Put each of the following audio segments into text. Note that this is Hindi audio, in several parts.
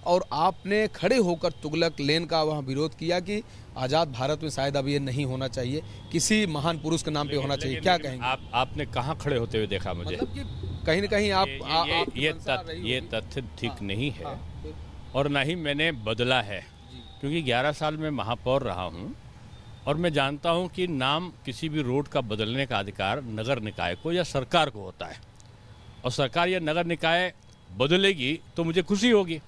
और आपने खड़े होकर तुगलक लेन का वहाँ विरोध किया कि आज़ाद भारत में शायद अब ये नहीं होना चाहिए, किसी महान पुरुष के नाम पे होना चाहिए। क्या कहेंगे? आपने कहाँ खड़े होते हुए देखा मुझे? मतलब कि कहीं न कहीं ये तथ्य ठीक नहीं है और ना ही मैंने बदला है, क्योंकि 11 साल में महापौर रहा हूँ और मैं जानता हूँ कि नाम किसी भी रोड का बदलने का अधिकार नगर निकाय को या सरकार को होता है, और सरकार या नगर निकाय बदलेगी तो मुझे खुशी होगी।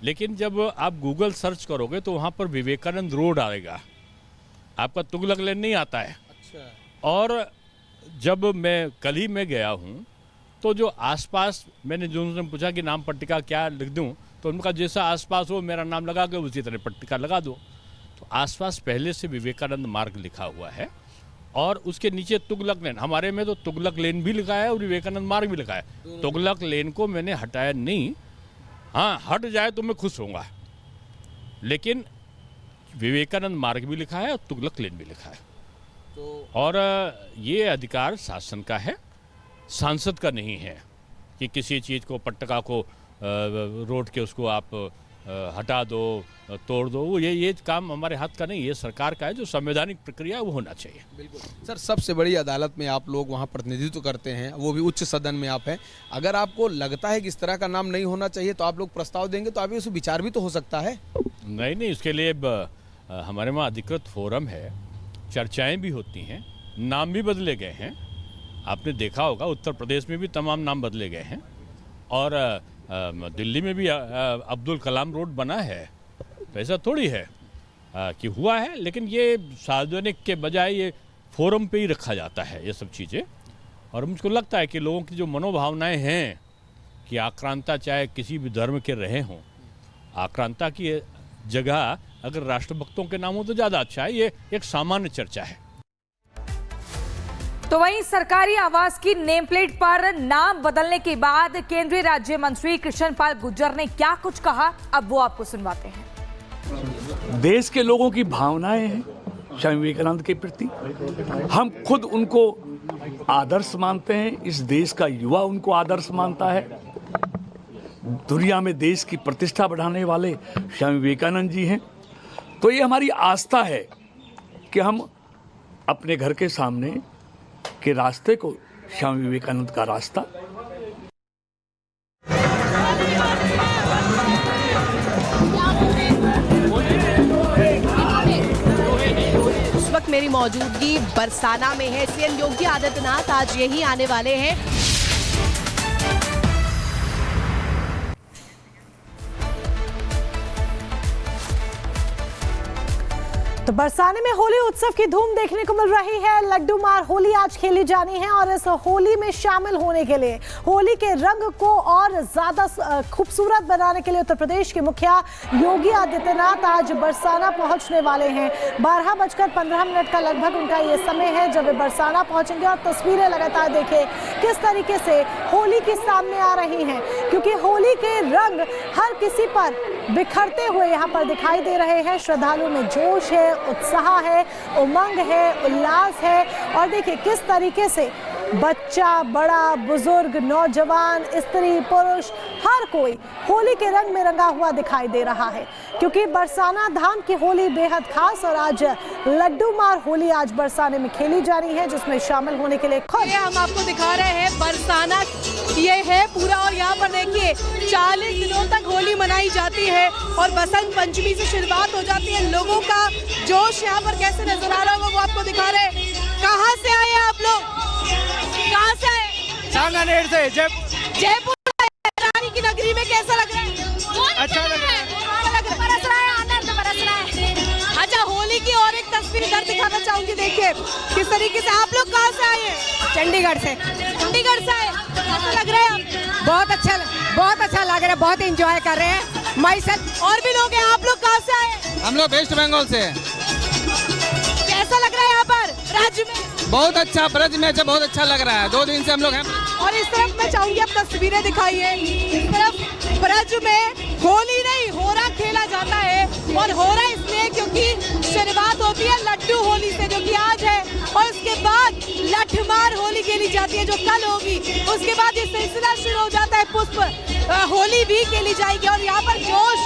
लेकिन जब आप गूगल सर्च करोगे तो वहाँ पर विवेकानंद रोड आएगा, आपका तुगलक लेन नहीं आता है। अच्छा। और जब मैं कल ही में गया हूँ तो जो आसपास मैंने जो उनसे पूछा कि नाम पट्टिका क्या लिख दूँ, तो उनका जैसा आसपास हो मेरा नाम लगा के उसी तरह पट्टिका लगा दो। तो आसपास पहले से विवेकानंद मार्ग लिखा हुआ है और उसके नीचे तुगलक लेन, हमारे में तो तुगलक लेन भी लिखा है और विवेकानंद मार्ग भी लिखा है। तुगलक लेन को मैंने हटाया नहीं, हाँ हट जाए तो मैं खुश होऊंगा, लेकिन विवेकानंद मार्ग भी लिखा है और तुगलक लेन भी लिखा है। तो और ये अधिकार शासन का है, सांसद का नहीं है कि किसी चीज़ को पट्टिका को रोड के उसको आप हटा दो, तोड़ दो। वो ये काम हमारे हाथ का नहीं, ये सरकार का है। जो संवैधानिक प्रक्रिया है वो होना चाहिए। बिल्कुल सर, सबसे बड़ी अदालत में आप लोग वहाँ प्रतिनिधित्व करते हैं, वो भी उच्च सदन में आप हैं। अगर आपको लगता है कि इस तरह का नाम नहीं होना चाहिए तो आप लोग प्रस्ताव देंगे, तो अभी उस विचार भी तो हो सकता है। नहीं, इसके लिए हमारे वहाँ अधिकृत फोरम है, चर्चाएँ भी होती हैं, नाम भी बदले गए हैं। आपने देखा होगा उत्तर प्रदेश में भी तमाम नाम बदले गए हैं और दिल्ली में भी अब्दुल कलाम रोड बना है। तो ऐसा थोड़ी है कि हुआ है, लेकिन ये सार्वजनिक के बजाय ये फोरम पे ही रखा जाता है ये सब चीज़ें। और मुझको लगता है कि लोगों की जो मनोभावनाएं हैं कि आक्रांता चाहे किसी भी धर्म के रहे हों, आक्रांता की जगह अगर राष्ट्रभक्तों के नाम हो तो ज़्यादा अच्छा है। ये एक सामान्य चर्चा है। तो वहीं सरकारी आवास की नेम प्लेट पर नाम बदलने के बाद केंद्रीय राज्य मंत्री कृष्ण पाल गुर्जर ने क्या कुछ कहा, अब वो आपको सुनवाते हैं। देश के लोगों की भावनाएं हैं स्वामी विवेकानंद के प्रति, हम खुद उनको आदर्श मानते हैं, इस देश का युवा उनको आदर्श मानता है। दुनिया में देश की प्रतिष्ठा बढ़ाने वाले स्वामी विवेकानंद जी हैं। तो ये हमारी आस्था है कि हम अपने घर के सामने के रास्ते को स्वामी विवेकानंद का रास्ता। उस वक्त मेरी मौजूदगी बरसाना में है। सीएम योगी आदित्यनाथ आज यहीं आने वाले हैं। तो बरसाने में होली उत्सव की धूम देखने को मिल रही है। लड्डू मार होली आज खेली जानी है और इस होली में शामिल होने के लिए, होली के रंग को और ज्यादा खूबसूरत बनाने के लिए उत्तर प्रदेश के मुखिया योगी आदित्यनाथ आज बरसाना पहुंचने वाले हैं। 12:15 का लगभग उनका ये समय है जब वे बरसाना पहुंचेंगे। और तस्वीरें लगातार देखें किस तरीके से होली के सामने आ रही हैं, क्योंकि होली के रंग हर किसी पर बिखरते हुए यहाँ पर दिखाई दे रहे हैं। श्रद्धालुओं में जोश है, उत्साह है, उमंग है, उल्लास है। और देखिए किस तरीके से बच्चा, बड़ा, बुजुर्ग, नौजवान, स्त्री, पुरुष, हर कोई होली के रंग में रंगा हुआ दिखाई दे रहा है, क्योंकि बरसाना धाम की होली बेहद खास और आज लड्डू मार होली आज बरसाने में खेली जा रही है, जिसमें शामिल होने के लिए खुद हम आपको दिखा रहे हैं बरसाना ये है पूरा। और यहाँ पर देखिए 40 दिनों तक होली मनाई जाती है और बसंत पंचमी से शुरुआत हो जाती है। लोगों का जोश यहाँ पर कैसे नजर आ रहा होगा वो आपको दिखा रहे हैं। कहाँ से आए आप लोग? कहाँ से आए? सांगानेर से। जयपुर रानी की नगरी में कैसा लग रहा है? अच्छा लग रहा है। बरस रहा है, आनंद बरस रहा है। अच्छा, होली की और एक तस्वीर इधर दिखाना चाहूंगी। देखिए किस तरीके से आप लोग कहाँ से आए? चंडीगढ़ से। चंडीगढ़ से आए, कैसा लग रहा है? बहुत अच्छा लग रहा है, बहुत एंजॉय कर रहे हैं। मैं सब और भी लोग हैं। आप लोग कहाँ से आए? हम लोग वेस्ट बंगाल से। कैसा लग रहा है यहाँ पर राज्य में? बहुत अच्छा, ब्रज में बहुत अच्छा लग रहा है। 2 दिन से हम लोग हैं। और इस तरफ मैं चाहूंगी आप तस्वीरें दिखाइए। इस तरफ ब्रज में होली नहीं होरा खेला जाता है, और होरा इसलिए क्योंकि शुरुआत होती है लड्डू होली से, जो कि आज है, और उसके बाद लठमार होली खेली जाती है जो कल होगी। उसके बाद ये सिलसिला शुरू हो जाता है, पुष्प होली भी खेली जाएगी। और यहाँ पर जोश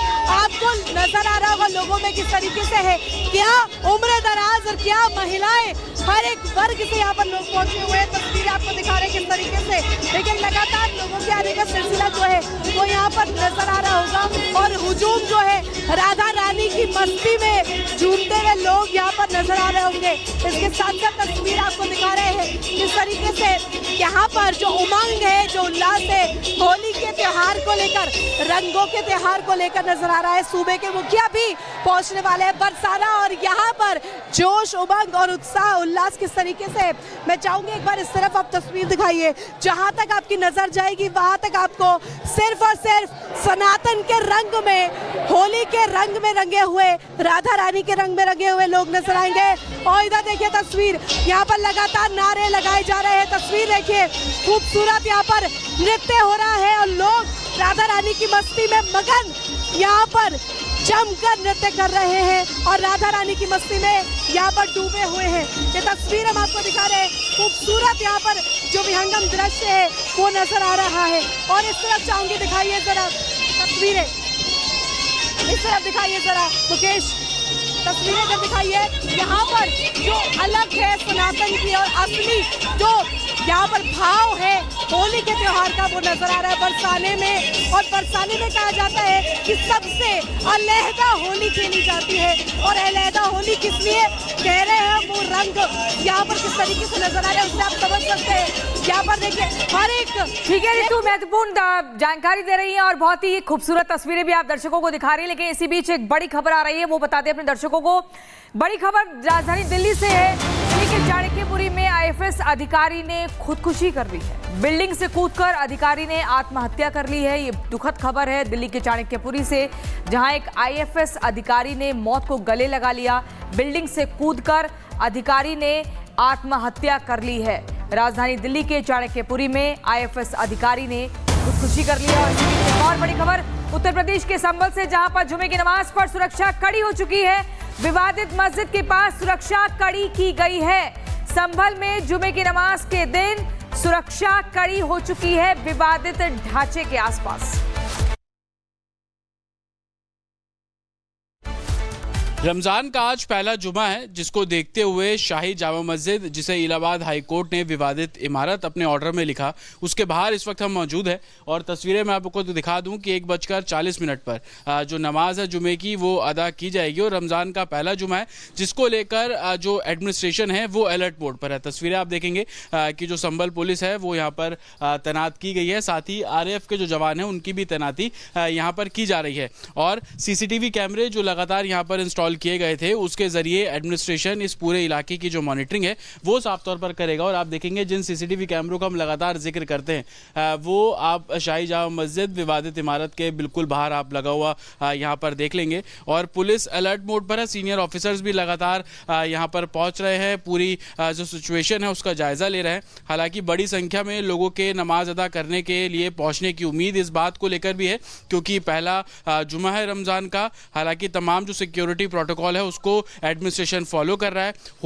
नजर आ रहा होगा लोगों में किस तरीके से है, क्या उम्र दराज और क्या महिलाएं, हर एक वर्ग से यहाँ पर लोग पहुंचे हुए हैं। तस्वीरें आपको दिखा रहे हैं किस तरीके से, लेकिन लगातार लोगों के आने का सिलसिला जो है वो यहाँ पर नजर आ रहा होगा। और हुजूम जो है, राधा रानी की मस्ती में झूमते हुए लोग यहाँ पर नजर आ रहे होंगे। इसके साथ साथ तस्वीर आपको दिखा रहे हैं किस तरीके से यहाँ पर जो उमंग है, जो उल्लास है, होली के त्योहार को लेकर, रंगों के त्योहार को लेकर नजर आ रहा है। सूबे के मुखिया भी पहुंचने वाले हैं बरसाना, और यहाँ पर जोश, उमंग और उत्साह, उल्लास किस तरीके से। मैं चाहूंगी एक बार इस तरफ आप तस्वीर दिखाइए, जहां तक आपकी नजर जाएगी वहां तक आपको सिर्फ और सिर्फ सनातन के रंग में, होली के रंग में रंगे हुए, राधा रानी के रंग में रंगे हुए लोग नजर आएंगे। और इधर देखिए तस्वीर, यहाँ पर लगातार नारे लगाए जा रहे हैं। तस्वीर देखिए, खूबसूरत यहाँ पर नृत्य हो रहा है और लोग राधा रानी की मस्ती में मगन यहाँ पर जमकर नृत्य कर रहे हैं और राधा रानी की मस्ती में यहाँ पर डूबे हुए हैं। ये तस्वीर हम आपको दिखा रहे हैं, खूबसूरत यहाँ पर जो विहंगम दृश्य है वो नजर आ रहा है। और इस तरफ चाहूंगी, दिखाइए जरा तस्वीरें, इस तरफ दिखाइए जरा मुकेश, तस्वीरें जब दिखाइए, यहाँ पर जो अलग है सनातन की और असली जो यहाँ पर भाव है होली के त्योहार का वो नजर आ रहा है बरसाने में। और बरसाने में कहा जाता है कि सबसे अलहदा होली खेली जाती है, और अलहदा होली किस लिए कह रहे हैं, वो रंग यहाँ पर किस तरीके से नजर आ रहे हैं उससे आप समझ सकते हैं। यहाँ पर देखिए हर एक, ठीक है रितु, महत्वपूर्ण जानकारी दे रही है और बहुत ही खूबसूरत तस्वीरें भी आप दर्शकों को दिखा रही है। लेकिन इसी बीच एक बड़ी खबर आ रही है, वो बता दें अपने दर्शकों को। बड़ी खबर राजधानी दिल्ली से है। दिल्ली के चाणक्यपुरी में आईएफएस अधिकारी ने खुदकुशी कर ली है। बिल्डिंग से कूदकर अधिकारी ने आत्महत्या कर ली है। ये दुखद खबर है दिल्ली के चाणक्यपुरी से, जहां एक आईएफएस अधिकारी ने मौत को गले लगा लिया। बिल्डिंग से कूदकर अधिकारी ने आत्महत्या कर ली है। राजधानी दिल्ली के चाणक्यपुरी में आईएफएस अधिकारी ने खुदकुशी कर ली है। और एक और बड़ी खबर उत्तर प्रदेश के संभल से, जहां पर जुमे की नमाज पर सुरक्षा कड़ी हो चुकी है। विवादित मस्जिद के पास सुरक्षा कड़ी की गई है। संभल में जुमे की नमाज के दिन सुरक्षा कड़ी हो चुकी है विवादित ढांचे के आसपास। रमजान का आज पहला जुमा है, जिसको देखते हुए शाही जामा मस्जिद, जिसे इलाहाबाद हाई कोर्ट ने विवादित इमारत अपने ऑर्डर में लिखा, उसके बाहर इस वक्त हम मौजूद है। और तस्वीरें मैं आपको दिखा दूं कि 1:40 पर जो नमाज है जुमे की वो अदा की जाएगी। और रमजान का पहला जुमा है, जिसको लेकर जो एडमिनिस्ट्रेशन है वो अलर्ट मोड पर है। तस्वीरें आप देखेंगे कि जो संभल पुलिस है वो यहाँ पर तैनात की गई है, साथ ही RAF के जो जवान हैं उनकी भी तैनाती यहाँ पर की जा रही है। और CCTV कैमरे जो लगातार यहाँ पर इंस्टॉल किए गए थे, उसके जरिए एडमिनिस्ट्रेशन इस पूरे इलाके की जो मॉनिटरिंग है वो साफ तौर पर करेगा। और आप देखेंगे जिन CCTV कैमरों का हम लगातार जिक्र करते हैं, वो आप शाही जामा मस्जिद विवादित इमारत के बिल्कुल बाहर आप लगा हुआ यहाँ पर देख लेंगे। और पुलिस अलर्ट मोड पर है, सीनियर ऑफिसर्स भी लगातार यहाँ पर पहुंच रहे हैं, पूरी जो सिचुएशन है उसका जायजा ले रहे हैं। हालांकि बड़ी संख्या में लोगों के नमाज अदा करने के लिए पहुंचने की उम्मीद इस बात को लेकर भी है, क्योंकि पहला जुमा है रमजान का। हालांकि तमाम जो सिक्योरिटी प्रोटोकॉल है उसको एडमिनिस्ट्रेशन फॉलो कर रहा है।